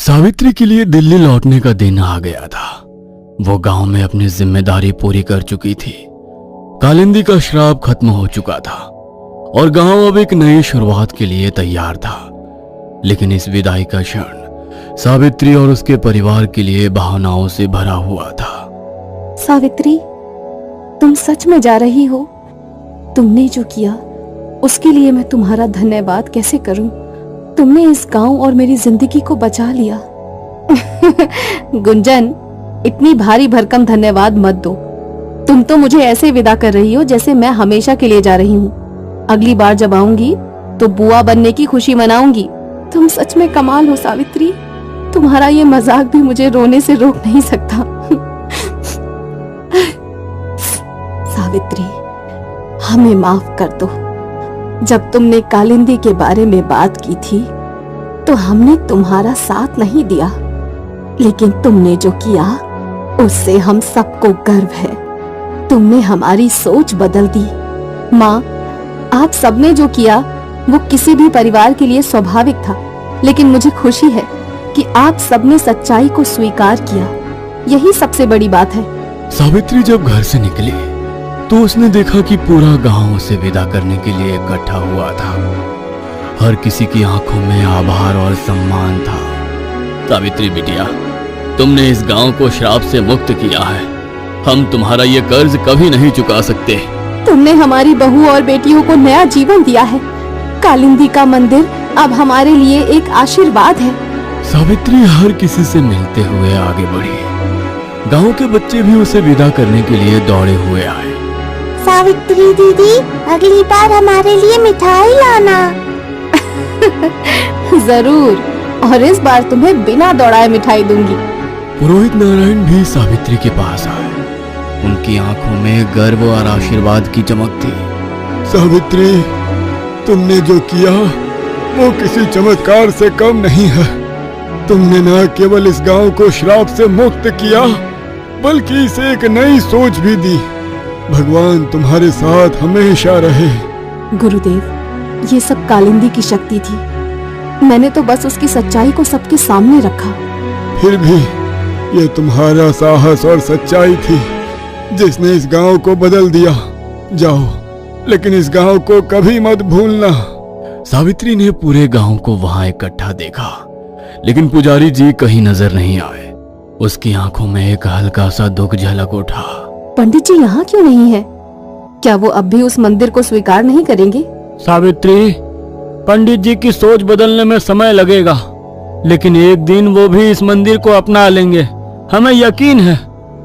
सावित्री के लिए दिल्ली लौटने का दिन आ गया था। वो गांव में अपनी जिम्मेदारी पूरी कर चुकी थी। कालिंदी का श्राप खत्म हो चुका था और गांव अब एक नई शुरुआत के लिए तैयार था। लेकिन इस विदाई का क्षण सावित्री और उसके परिवार के लिए भावनाओं से भरा हुआ था। सावित्री, तुम सच में जा रही हो? तुमने जो किया उसके लिए मैं तुम्हारा धन्यवाद कैसे करूं? तुमने इस गांव और मेरी जिंदगी को बचा लिया। गुंजन, इतनी भारी भरकम धन्यवाद मत दो। तुम तो मुझे ऐसे विदा कर रही हो जैसे मैं हमेशा के लिए जा रही हूँ। अगली बार जब आऊंगी तो बुआ बनने की खुशी मनाऊंगी। तुम सच में कमाल हो सावित्री। तुम्हारा ये मजाक भी मुझे रोने से रोक नहीं सकता। सावित्री, हमें माफ कर दो। जब तुमने कालिंदी के बारे में बात की थी तो हमने तुम्हारा साथ नहीं दिया, लेकिन तुमने जो किया उससे हम सबको गर्व है। तुमने हमारी सोच बदल दी। माँ, आप सबने जो किया वो किसी भी परिवार के लिए स्वाभाविक था, लेकिन मुझे खुशी है कि आप सबने सच्चाई को स्वीकार किया। यही सबसे बड़ी बात है। सावित्री जब घर से निकली तो उसने देखा कि पूरा गांव उसे विदा करने के लिए इकट्ठा हुआ था। हर किसी की आंखों में आभार और सम्मान था। सावित्री बिटिया, तुमने इस गांव को श्राप से मुक्त किया है। हम तुम्हारा ये कर्ज कभी नहीं चुका सकते। तुमने हमारी बहू और बेटियों को नया जीवन दिया है। कालिंदी का मंदिर अब हमारे लिए एक आशीर्वाद है। सावित्री हर किसी से मिलते हुए आगे बढ़ी। गांव के बच्चे भी उसे विदा करने के लिए दौड़े हुए आए। सावित्री दीदी, अगली बार हमारे लिए मिठाई लाना। जरूर, और इस बार तुम्हें बिना दौड़ाए मिठाई दूंगी। पुरोहित नारायण भी सावित्री के पास आए। उनकी आंखों में गर्व और आशीर्वाद की चमक थी। सावित्री, तुमने जो किया वो किसी चमत्कार से कम नहीं है। तुमने न केवल इस गांव को श्राप से मुक्त किया, बल्कि इसे एक नई सोच भी दी। भगवान तुम्हारे साथ हमेशा रहे। गुरुदेव, ये सब कालिंदी की शक्ति थी। मैंने तो बस उसकी सच्चाई को सबके सामने रखा। फिर भी ये तुम्हारा साहस और सच्चाई थी जिसने इस गांव को बदल दिया। जाओ, लेकिन इस गांव को कभी मत भूलना। सावित्री ने पूरे गांव को वहां इकट्ठा देखा, लेकिन पुजारी जी कहीं नजर नहीं आए। उसकी आंखों में एक हल्का सा दुख झलक उठा। पंडित जी यहाँ क्यों नहीं है? क्या वो अब भी उस मंदिर को स्वीकार नहीं करेंगे? सावित्री, पंडित जी की सोच बदलने में समय लगेगा, लेकिन एक दिन वो भी इस मंदिर को अपना लेंगे, हमें यकीन है।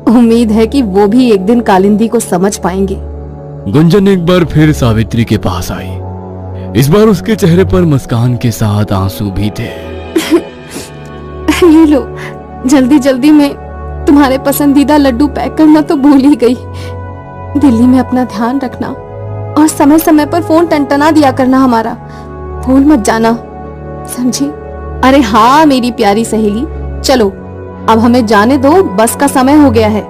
उम्मीद है कि वो भी एक दिन कालिंदी को समझ पाएंगे। गुंजन एक बार फिर सावित्री के पास आई। इस बार उसके चेहरे पर मुस्कान के साथ आंसू भी थे। ये लो, जल्दी जल्दी में तुम्हारे पसंदीदा लड्डू पैक करना तो भूल ही गई। दिल्ली में अपना ध्यान रखना और समय समय पर फोन टनटना दिया करना हमारा। भूल मत जाना, समझी? अरे हाँ मेरी प्यारी सहेली, चलो अब हमें जाने दो, बस का समय हो गया है।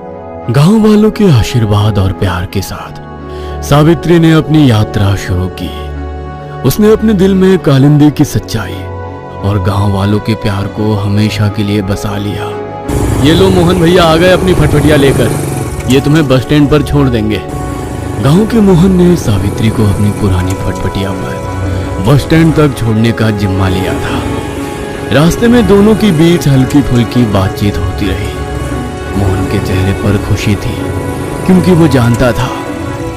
गांव वालों के आशीर्वाद और प्यार के साथ सावित्री ने अपनी यात्रा शुरू की। उसने अपने दिल में कालिंदी की सच्चाई और गांव वालों के प्यार को हमेशा के लिए बसा लिया। ये लो, मोहन भैया आ गए अपनी फटफटिया लेकर। ये तुम्हें बस स्टैंड पर छोड़ देंगे। गांव के मोहन ने सावित्री को अपनी पुरानी फटफटिया पर बस स्टैंड तक छोड़ने का जिम्मा लिया था। रास्ते में दोनों के बीच हल्की फुल्की बातचीत होती रही। मोहन के चेहरे पर खुशी थी, क्योंकि वो जानता था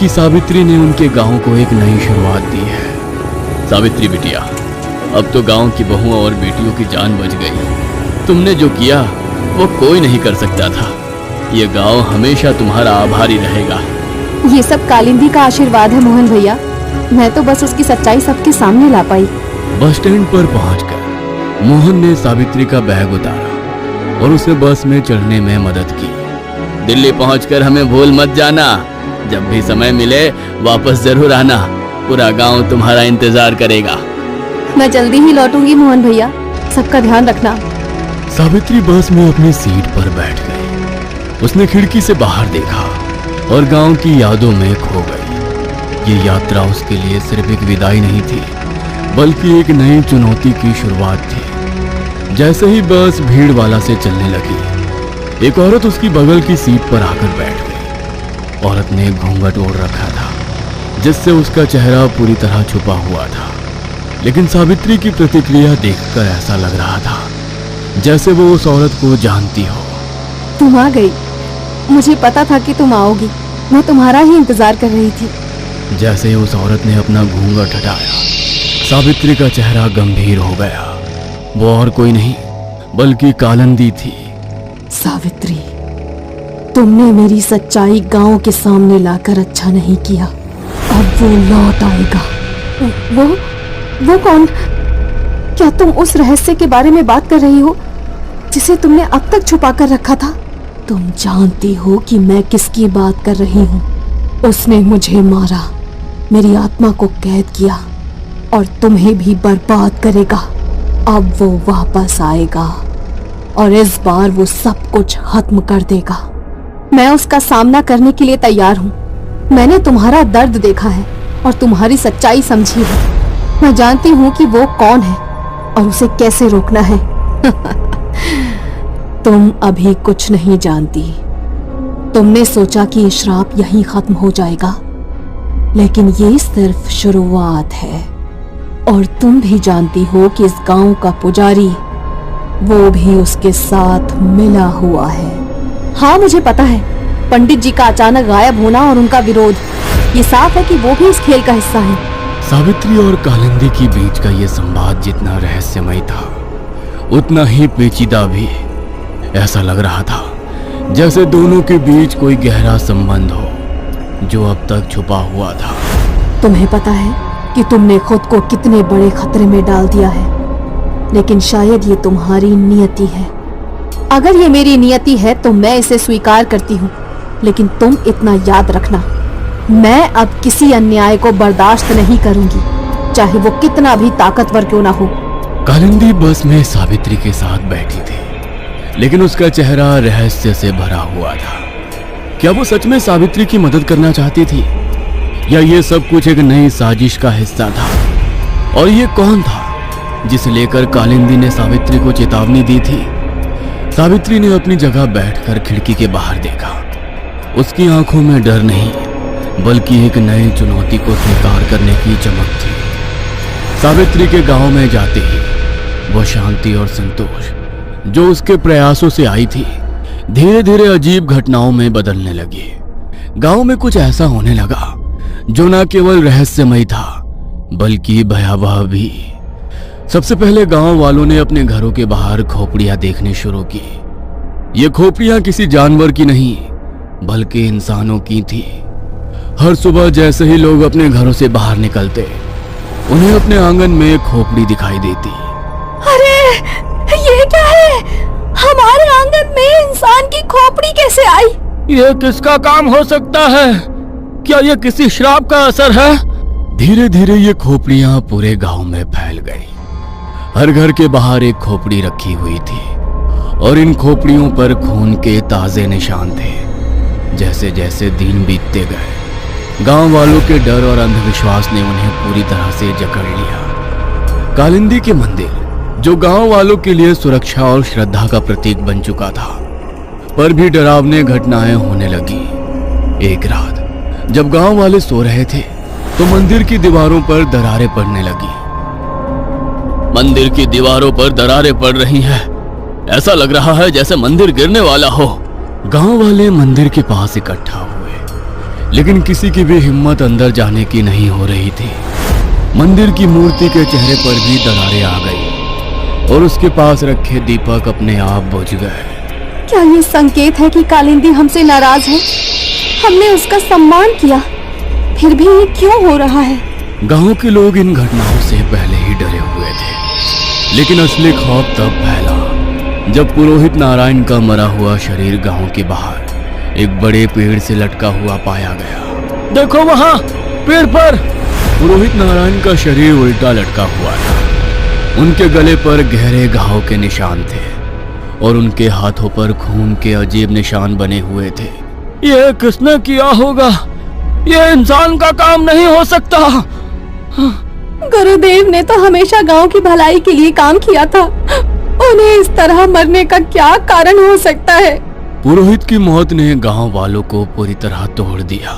कि सावित्री ने उनके गांव को एक नई शुरुआत दी है। सावित्री बिटिया, अब तो गांव की बहुओं और बेटियों की जान बच गई। तुमने जो किया वो कोई नहीं कर सकता था। ये गांव हमेशा तुम्हारा आभारी रहेगा। ये सब कालिंदी का आशीर्वाद है मोहन भैया। मैं तो बस उसकी सच्चाई सबके सामने ला पाई। बस स्टैंड पर पहुंचकर मोहन ने सावित्री का बैग उतारा और उसे बस में चढ़ने में मदद की। दिल्ली पहुंचकर हमें भूल मत जाना। जब भी समय मिले वापस जरूर आना। पूरा गांव तुम्हारा इंतजार करेगा। मैं जल्दी ही लौटूंगी मोहन भैया, सबका ध्यान रखना। सावित्री बस में अपनी सीट पर बैठ गई। उसने खिड़की से बाहर देखा और गांव की यादों में खो गई। ये यात्रा उसके लिए सिर्फ एक विदाई नहीं थी, बल्कि एक नई चुनौती की शुरुआत थी। जैसे ही बस भीड़ वाला से चलने लगी, एक औरत उसकी बगल की सीट पर आकर बैठ गई। औरत ने घूंघट ओढ़ रखा था, जिससे उसका चेहरा पूरी तरह छुपा हुआ था। लेकिन सावित्री की प्रतिक्रिया देखकर ऐसा लग रहा था जैसे वो उस औरत को जानती हो। तुम आ गई, मुझे पता था कि तुम आओगी, मैं तुम्हारा ही इंतजार कर रही थी। जैसे ही उस औरत ने अपना घूंघट हटाया, सावित्री का चेहरा गंभीर हो गया। वो और कोई नहीं बल्कि कालिंदी थी। सावित्री, तुमने मेरी सच्चाई गांव के सामने लाकर अच्छा नहीं किया। अब वो लौट आएगा। वो कौन? क्या तुम उस रहस्य के बारे में बात कर रही हो जिसे तुमने अब तक छुपा कर रखा था? तुम जानती हो कि मैं किसकी बात कर रही हूँ। उसने मुझे मारा, मेरी आत्मा को कैद किया और तुम्हें भी बर्बाद करेगा। अब वो वापस आएगा और इस बार वो सब कुछ खत्म कर देगा। मैं उसका सामना करने के लिए तैयार हूँ। मैंने तुम्हारा दर्द देखा है और तुम्हारी सच्चाई समझी है। मैं जानती हूँ कि वो कौन है और उसे कैसे रोकना है। तुम अभी कुछ नहीं जानती। तुमने सोचा कि ये श्राप यहीं खत्म हो जाएगा, लेकिन ये सिर्फ शुरुआत है। और तुम भी जानती हो कि इस गांव का पुजारी, वो भी उसके साथ मिला हुआ है। हाँ, मुझे पता है। पंडित जी का अचानक गायब होना और उनका विरोध, ये साफ है कि वो भी इस खेल का हिस्सा है। सावित्री और कालिंदी के बीच का ये संवाद जितना रहस्यमय था, उतना ही पेचीदा भी। ऐसा लग रहा था जैसे दोनों के बीच कोई गहरा संबंध हो जो अब तक छुपा हुआ था। तुम्हें पता है कि तुमने खुद को कितने बड़े खतरे में डाल दिया है, लेकिन शायद ये तुम्हारी नियति है। अगर ये मेरी नियति है तो मैं इसे स्वीकार करती हूँ, लेकिन तुम इतना याद रखना, मैं अब किसी अन्याय को बर्दाश्त नहीं करूंगी, चाहे वो कितना भी ताकतवर क्यों ना हो। कालिंदी बस में सावित्री के साथ बैठी थी, लेकिन उसका चेहरा रहस्य से भरा हुआ था। क्या वो सच में सावित्री की मदद करना चाहती थी, या ये सब कुछ एक नई साजिश का हिस्सा था? और ये कौन था जिसे लेकर कालिंदी ने सावित्री को चेतावनी दी थी? सावित्री ने अपनी जगह बैठकर खिड़की के बाहर देखा। उसकी आंखों में डर नहीं, बल्कि एक नई चुनौती को स्वीकार करने की चमक थी। सावित्री के गांव में जाते ही वो शांति और संतोष जो उसके प्रयासों से आई थी, धीरे धीरे अजीब घटनाओं में बदलने लगी। गांव में कुछ ऐसा होने लगा जो न केवल रहस्यमय था, बल्कि भयावह भी। सबसे पहले गांव वालों ने अपने घरों के बाहर खोपड़ियां देखनी शुरू की। ये खोपड़ियां किसी जानवर की नहीं, बल्कि इंसानों की थी। हर सुबह जैसे ही लोग अपने घरों से बाहर निकलते, उन्हें अपने आंगन में एक खोपड़ी दिखाई देती। अरे, ये क्या है? हमारे आंगन में इंसान की खोपड़ी कैसे आई? ये किसका काम हो सकता है? क्या ये किसी श्राप का असर है? धीरे धीरे ये खोपड़ियां पूरे गांव में फैल गई। हर घर के बाहर एक खोपड़ी रखी हुई थी और इन खोपड़ियों पर खून के ताजे निशान थे। जैसे जैसे दिन बीतते गए, गांव वालों के डर और अंधविश्वास ने उन्हें पूरी तरह से जकड़ लिया। कालिंदी के मंदिर, जो गांव वालों के लिए सुरक्षा और श्रद्धा का प्रतीक बन चुका था, पर भी डरावनी घटनाएं होने लगी। एक रात जब गांव वाले सो रहे थे, तो मंदिर की दीवारों पर दरारें पड़ने लगी। मंदिर की दीवारों पर दरारें पड़ रही हैं। ऐसा लग रहा है जैसे मंदिर गिरने वाला हो। गांव वाले मंदिर के पास इकट्ठा हुए, लेकिन किसी की भी हिम्मत अंदर जाने की नहीं हो रही थी। मंदिर की मूर्ति के चेहरे पर भी दरारें आ गई और उसके पास रखे दीपक अपने आप बुझ गए। क्या ये संकेत है कि कालिंदी हमसे नाराज है? हमने उसका सम्मान किया, फिर भी ये क्यों हो रहा है? गांव के लोग इन घटनाओं से पहले ही डरे हुए थे, लेकिन असली खौफ तब फैला जब पुरोहित नारायण का मरा हुआ शरीर गांव के बाहर एक बड़े पेड़ से लटका हुआ पाया गया। देखो वहां पेड़ पर पुरोहित नारायण का शरीर उल्टा लटका हुआ था। उनके गले पर गहरे घाव के निशान थे और उनके हाथों पर खून के अजीब निशान बने हुए थे। ये किसने किया होगा? ये इंसान का काम नहीं हो सकता। गुरुदेव ने तो हमेशा गांव की भलाई के लिए काम किया था। उन्हें इस तरह मरने का क्या कारण हो सकता है? पुरोहित की मौत ने गांव वालों को पूरी तरह तोड़ दिया।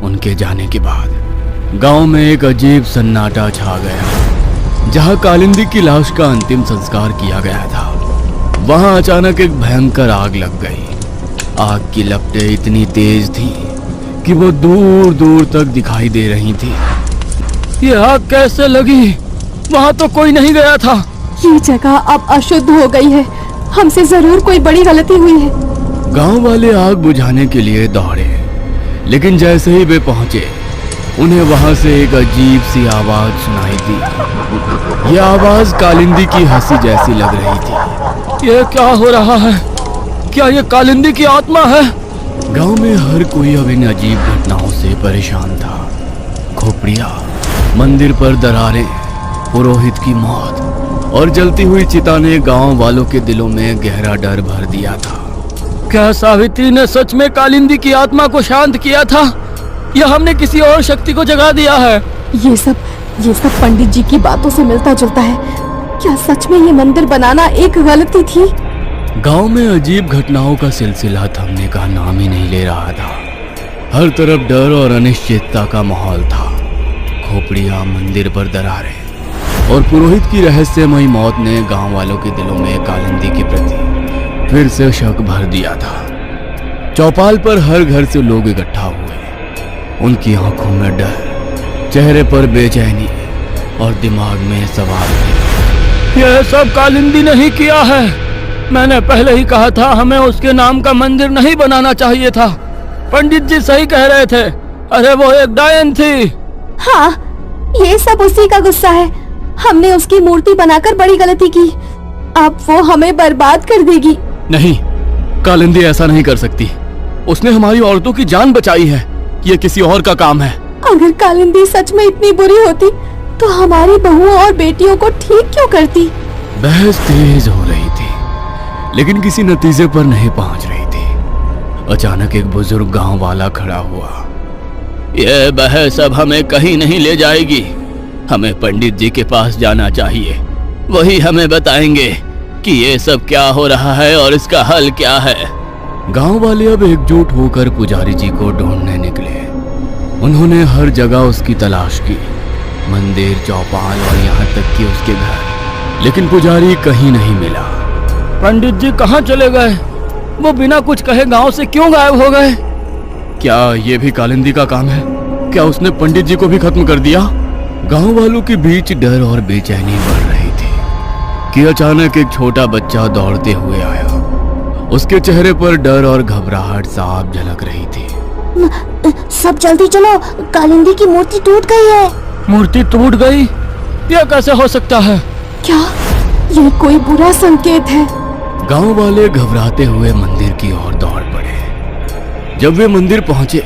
उनके जाने के बाद गांव में एक अजीब सन्नाटा छा गया। जहां कालिंदी की लाश का अंतिम संस्कार किया गया था, वहां अचानक एक भयंकर आग लग गई। आग की लपटें इतनी तेज थी कि वो दूर दूर तक दिखाई दे रही थी। ये आग कैसे लगी? वहां तो कोई नहीं गया था। ये जगह अब अशुद्ध हो गई है। हमसे जरूर कोई बड़ी गलती हुई है। गांव वाले आग बुझाने के लिए दौड़े, लेकिन जैसे ही वे पहुंचे, उन्हें वहां से एक अजीब सी आवाज सुनाई दी। यह आवाज कालिंदी की हंसी जैसी लग रही थी। यह क्या हो रहा है? क्या ये कालिंदी की आत्मा है? गांव में हर कोई अब इन अजीब घटनाओं से परेशान था। खोपड़िया, मंदिर पर दरारें, पुरोहित की मौत और जलती हुई चिता ने गांव वालों के दिलों में गहरा डर भर दिया था। क्या सावित्री ने सच में कालिंदी की आत्मा को शांत किया था, या हमने किसी और शक्ति को जगा दिया है? ये सब पंडित जी की बातों से मिलता जुलता है। क्या सच में ये मंदिर बनाना एक गलती थी? गांव में अजीब घटनाओं का सिलसिला थमने का नाम ही नहीं ले रहा था। हर तरफ डर और अनिश्चितता का माहौल था। खोपड़िया, मंदिर पर दरारें और पुरोहित की रहस्यमयी मौत ने गांव वालों के दिलों में कालिंदी के प्रति फिर से शक भर दिया था। चौपाल पर हर घर से लोग इकट्ठा हुए। उनकी आंखों में डर, चेहरे पर बेचैनी और दिमाग में सवाल थे। यह सब कालिंदी ने ही किया है। मैंने पहले ही कहा था, हमें उसके नाम का मंदिर नहीं बनाना चाहिए था। पंडित जी सही कह रहे थे। अरे वो एक डायन थी। हाँ, ये सब उसी का गुस्सा है। हमने उसकी मूर्ति बनाकर बड़ी गलती की। अब वो हमें बर्बाद कर देगी। नहीं, कालिंदी ऐसा नहीं कर सकती। उसने हमारी औरतों की जान बचाई है। ये किसी और का काम है। अगर कालिंदी सच में इतनी बुरी होती तो हमारी बहुओं और बेटियों को ठीक क्यों करती? बहस तेज हो रही थी, लेकिन किसी नतीजे पर नहीं पहुंच रही थी। अचानक एक बुजुर्ग गांव वाला खड़ा हुआ। यह बहस अब हमें कहीं नहीं ले जाएगी। हमें पंडित जी के पास जाना चाहिए। वही हमें बताएंगे कि ये सब क्या हो रहा है और इसका हल क्या है। गांव वाले अब एकजुट होकर पुजारी जी को ढूंढने निकले। उन्होंने हर जगह उसकी तलाश की, मंदिर, चौपाल और यहाँ तक कि उसके घर, लेकिन पुजारी कहीं नहीं मिला। पंडित जी कहाँ चले गए? वो बिना कुछ कहे गांव से क्यों गायब हो गए? क्या ये भी कालिंदी का काम है? क्या उसने पंडित जी को भी खत्म कर दिया? गांव वालों के बीच डर और बेचैनी बढ़ रही थी कि अचानक एक छोटा बच्चा दौड़ते हुए आया। उसके चेहरे पर डर और घबराहट साफ झलक रही थी। सब जल्दी चलो, कालिंदी की मूर्ति टूट गई है। मूर्ति टूट गई? यह कैसे हो सकता है? क्या ये कोई बुरा संकेत है? गांव वाले घबराते हुए मंदिर की ओर दौड़ पड़े। जब वे मंदिर पहुंचे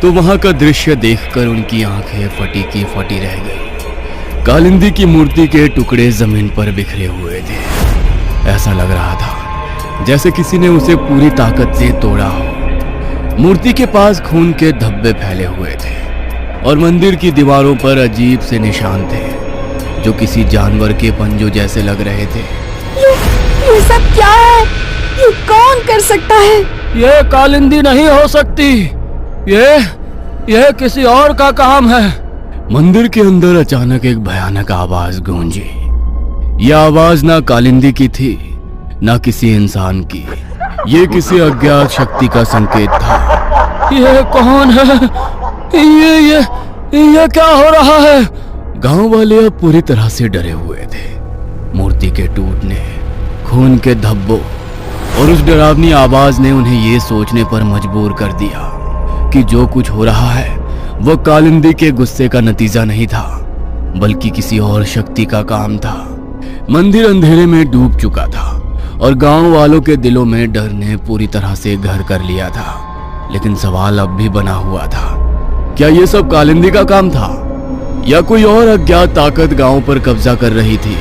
तो वहां का दृश्य देखकर उनकी आंखें फटी की फटी रह गई। कालिंदी की मूर्ति के टुकड़े जमीन पर बिखरे हुए थे। ऐसा लग रहा था जैसे किसी ने उसे पूरी ताकत से तोड़ा हो। मूर्ति के पास खून के धब्बे फैले हुए थे और मंदिर की दीवारों पर अजीब से निशान थे जो किसी जानवर के पंजों जैसे लग रहे थे। ये सब क्या है? ये कौन कर सकता है? ये कालिंदी नहीं हो सकती। ये किसी और का काम है। मंदिर के अंदर अचानक एक भयानक आवाज गूंजी। यह आवाज ना कालिंदी की थी, ना किसी इंसान की। ये किसी अज्ञात शक्ति का संकेत था। ये कौन है? ये क्या हो रहा है? गांव वाले अब पूरी तरह से डरे हुए थे। मूर्ति के टूटने, खून के धब्बों और उस डरावनी आवाज ने उन्हें ये सोचने पर मजबूर कर दिया कि जो कुछ हो रहा है वो कालिंदी के गुस्से का नतीजा नहीं था, बल्कि किसी और शक्ति का काम था। मंदिर अंधेरे में डूब चुका था और गांव वालों के दिलों में डर ने पूरी तरह से घर कर लिया था। लेकिन सवाल अब भी बना हुआ था, क्या ये सब कालिंदी का काम था या कोई और अज्ञात ताकत गांव पर कब्जा कर रही थी?